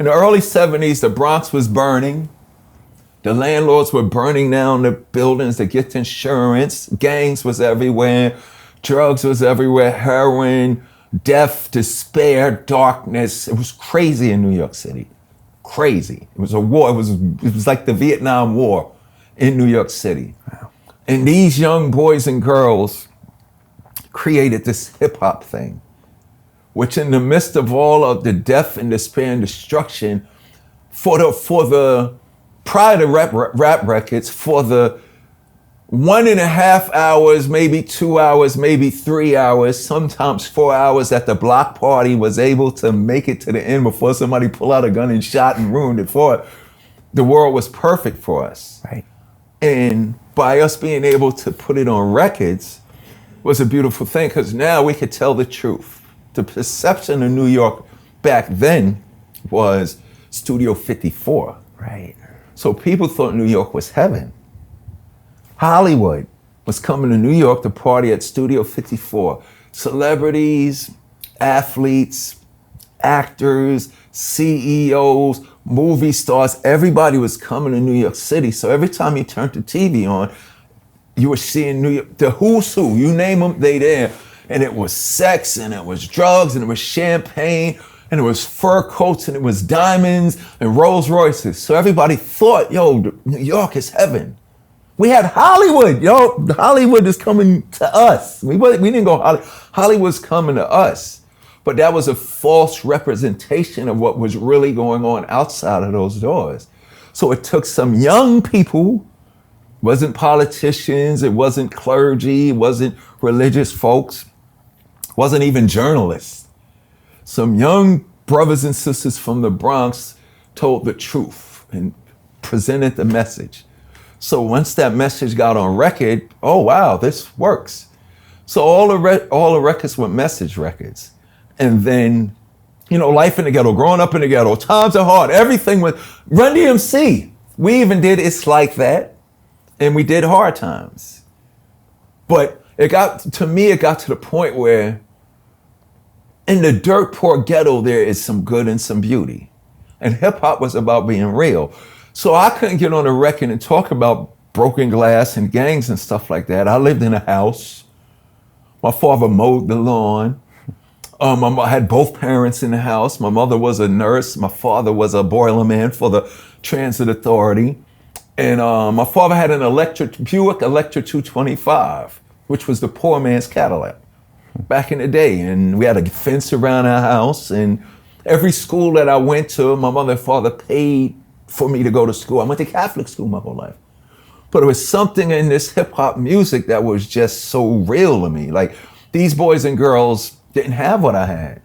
In the early 70s, the Bronx was burning. The landlords were burning down the buildings to get insurance. Gangs was everywhere. Drugs was everywhere. Heroin, death, despair, darkness. It was crazy in New York City. Crazy. It was a war. It was like the Vietnam War in New York City. Wow. And these young boys and girls created this hip hop thing, which in the midst of all of the death and despair and destruction, prior to rap records, for the 1.5 hours, maybe 2 hours, maybe 3 hours, sometimes 4 hours that the block party was able to make it to the end before somebody pulled out a gun and shot and ruined it for it, the world was perfect for us. Right. And by us being able to put it on records was a beautiful thing, because now we could tell the truth. The perception of New York back then was Studio 54. Right. So people thought New York was heaven. Hollywood was coming to New York to party at Studio 54. Celebrities, athletes, actors, CEOs, movie stars, everybody was coming to New York City. So every time you turned the TV on, you were seeing New York, the who's who, you name them, they there. And it was sex, and it was drugs, and it was champagne, and it was fur coats, and it was diamonds and Rolls Royces. So everybody thought, yo, New York is heaven. We had Hollywood, yo, Hollywood is coming to us. We didn't go Hollywood, Hollywood's coming to us. But that was a false representation of what was really going on outside of those doors. So it took some young people, wasn't politicians, it wasn't clergy, it wasn't religious folks, wasn't even journalists. Some young brothers and sisters from the Bronx told the truth and presented the message. So once that message got on record, oh wow, this works. So all the records were message records. And then, you know, life in the ghetto, growing up in the ghetto, times are hard, everything was Run DMC. We even did It's Like That, and we did Hard Times. But it got to the point where in the dirt poor ghetto, there is some good and some beauty. And hip hop was about being real. So I couldn't get on a record and talk about broken glass and gangs and stuff like that. I lived in a house. My father mowed the lawn. I had both parents in the house. My mother was a nurse. My father was a boilerman for the Transit Authority. And my father had an Buick Electra 225, which was the poor man's Cadillac back in the day. And we had a fence around our house. And every school that I went to, my mother and father paid for me to go to school. I went to Catholic school my whole life. But it was something in this hip hop music that was just so real to me. Like, these boys and girls didn't have what I had.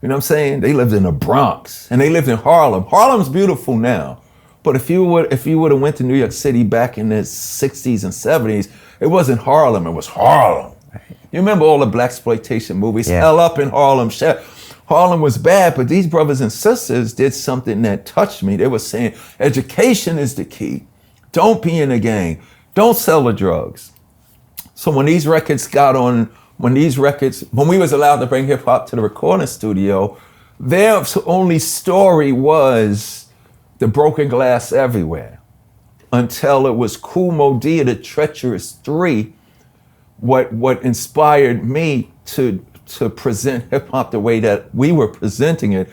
You know what I'm saying? They lived in the Bronx and they lived in Harlem. Harlem's beautiful now. But if you would have went to New York City back in the 60s and 70s, it wasn't Harlem, it was Harlem. You remember all the blaxploitation movies? Yeah. Hell Up in Harlem. Harlem was bad, but these brothers and sisters did something that touched me. They were saying, education is the key. Don't be in a gang. Don't sell the drugs. So when these records when we was allowed to bring hip hop to the recording studio, their only story was the broken glass everywhere. Until it was Kool Moe Dee, the Treacherous 3, what inspired me to present hip hop the way that we were presenting it,